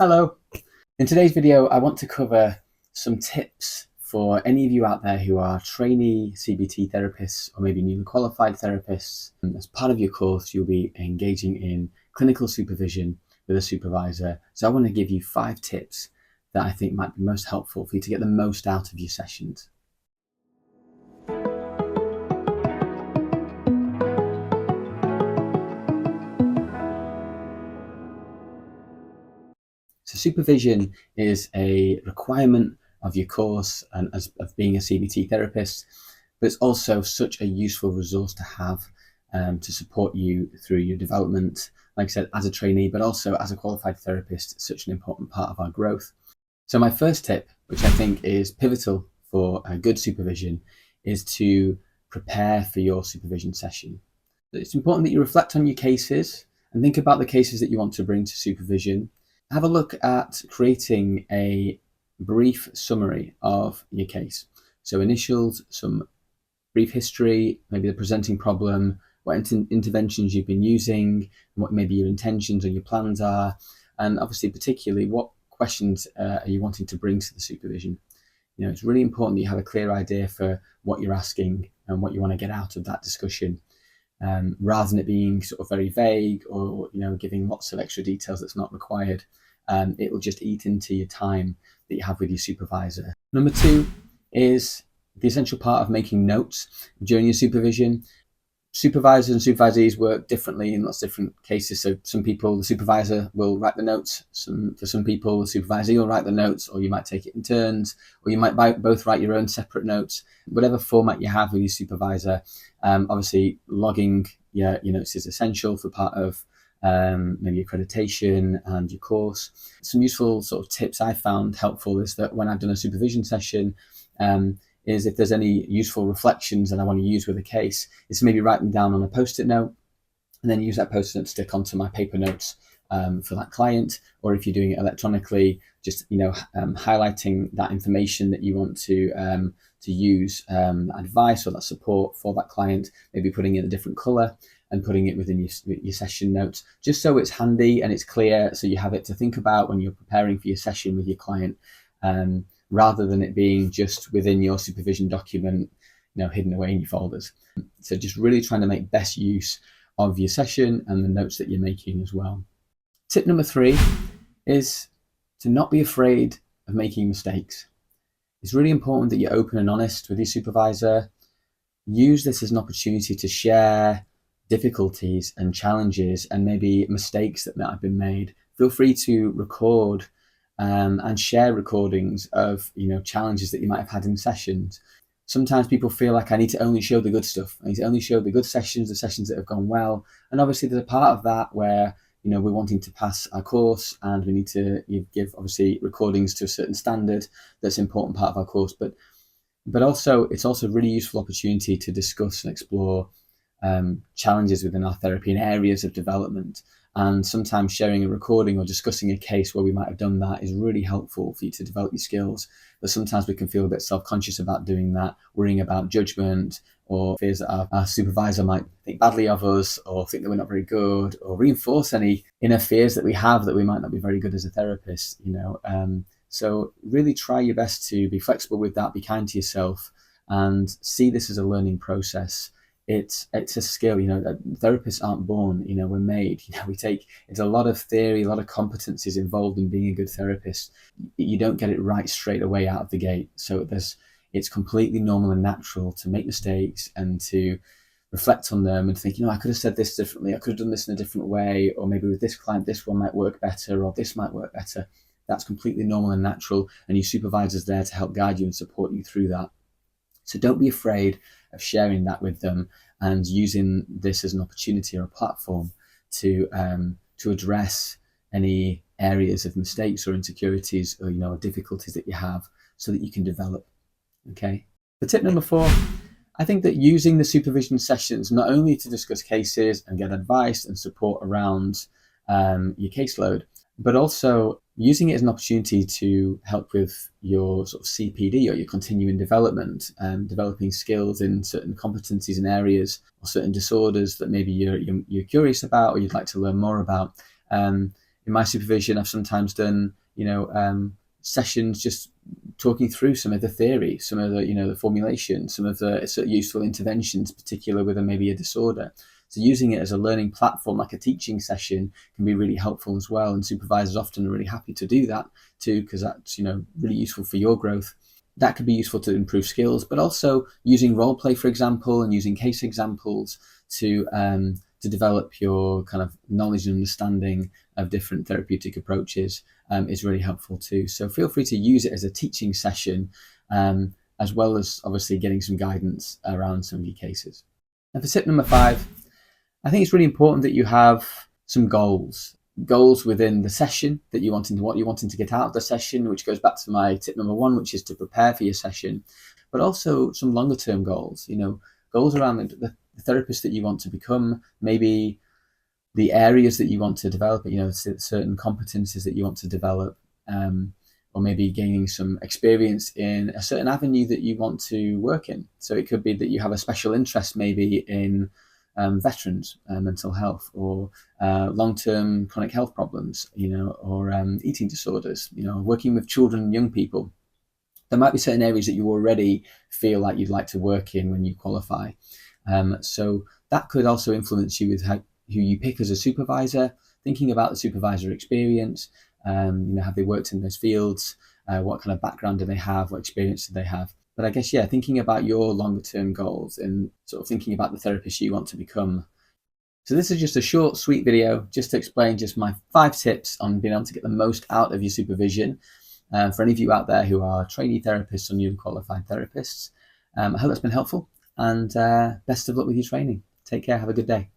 Hello. In today's video, I want to cover some tips for any of you out there who are trainee CBT therapists or maybe newly qualified therapists. And as part of your course, you'll be engaging in clinical supervision with a supervisor. So I want to give you 5 tips that I think might be most helpful for you to get the most out of your sessions. So supervision is a requirement of your course and of being a CBT therapist, but it's also such a useful resource to have to support you through your development, like I said, as a trainee, but also as a qualified therapist. It's such an important part of our growth. So my first tip, which I think is pivotal for a good supervision, is to prepare for your supervision session. It's important that you reflect on your cases and think about the cases that you want to bring to supervision. Have a look at creating a brief summary of your case. So initials, some brief history, maybe the presenting problem, what interventions you've been using, what maybe your intentions or your plans are, and obviously particularly what questions are you wanting to bring to the supervision. You know, it's really important that you have a clear idea for what you're asking and what you want to get out of that discussion. Rather than it being sort of very vague or giving lots of extra details that's not required. It will just eat into your time that you have with your supervisor. Number 2 is the essential part of making notes during your supervision. Supervisors and supervisees work differently in lots of different cases. So some people, the supervisor will write the notes. For some people, the supervisee will write the notes, or you might take it in turns, or you might both write your own separate notes. Whatever format you have with your supervisor, obviously logging your notes is essential for part of maybe accreditation and your course. Some useful sort of tips I found helpful is that when I've done a supervision session, is if there's any useful reflections that I want to use with a case, is to maybe write them down on a post-it note and then use that post-it note to stick onto my paper notes for that client. Or if you're doing it electronically, just highlighting that information that you want to use, advice or that support for that client, maybe putting it in a different color and putting it within your session notes, just so it's handy and it's clear, so you have it to think about when you're preparing for your session with your client, rather than it being just within your supervision document, hidden away in your folders. So just really trying to make best use of your session and the notes that you're making as well. Tip number 3 is to not be afraid of making mistakes. It's really important that you're open and honest with your supervisor. Use this as an opportunity to share difficulties and challenges and maybe mistakes that might have been made. Feel free to record and share recordings of challenges that you might have had in sessions. Sometimes people feel like I need to only show the good stuff. I need to only show the good sessions, the sessions that have gone well. And obviously there's a part of that where we're wanting to pass our course and we need to give obviously recordings to a certain standard. That's an important part of our course. But also it's also a really useful opportunity to discuss and explore challenges within our therapy and areas of development. And sometimes sharing a recording or discussing a case where we might have done that is really helpful for you to develop your skills. But sometimes we can feel a bit self-conscious about doing that, worrying about judgment or fears that our supervisor might think badly of us or think that we're not very good, or reinforce any inner fears that we have that we might not be very good as a therapist. So really try your best to be flexible with that, be kind to yourself, and see this as a learning process. It's a skill. Therapists aren't born, we're made. It's a lot of theory, a lot of competencies involved in being a good therapist. You don't get it right straight away out of the gate. So it's completely normal and natural to make mistakes and to reflect on them and think, I could have said this differently, I could have done this in a different way, or maybe with this client, this one might work better, or this might work better. That's completely normal and natural, and your supervisor's there to help guide you and support you through that. So don't be afraid of sharing that with them and using this as an opportunity or a platform to address any areas of mistakes or insecurities or difficulties that you have, so that you can develop. Okay. The tip number 4, I think that using the supervision sessions not only to discuss cases and get advice and support around your caseload, but also using it as an opportunity to help with your sort of CPD or your continuing development and developing skills in certain competencies and areas or certain disorders that maybe you're curious about or you'd like to learn more about. in my supervision, I've sometimes done, sessions just talking through some of the theory, some of the, the formulation, some of the sort of useful interventions, particular with maybe a disorder. So using it as a learning platform, like a teaching session, can be really helpful as well. And supervisors often are really happy to do that too, because that's, really useful for your growth. That could be useful to improve skills, but also using role play, for example, and using case examples to develop your kind of knowledge and understanding of different therapeutic approaches is really helpful too. So feel free to use it as a teaching session, as well as obviously getting some guidance around some of your cases. And for tip number 5, I think it's really important that you have some goals within the session that what you're wanting to get out of the session, which goes back to my tip number 1, which is to prepare for your session, but also some longer term goals, goals around the therapist that you want to become, maybe the areas that you want to develop, certain competencies that you want to develop, or maybe gaining some experience in a certain avenue that you want to work in. So it could be that you have a special interest maybe in veterans, mental health, or long-term chronic health problems, or eating disorders, working with children and young people. There might be certain areas that you already feel like you'd like to work in when you qualify. So that could also influence you with who you pick as a supervisor, thinking about the supervisor experience. Have they worked in those fields? What kind of background do they have? What experience do they have? But I guess, thinking about your longer term goals and sort of thinking about the therapist you want to become. So this is just a short, sweet video just to explain just my 5 tips on being able to get the most out of your supervision. For any of you out there who are trainee therapists or newly qualified therapists, I hope that's been helpful, and best of luck with your training. Take care. Have a good day.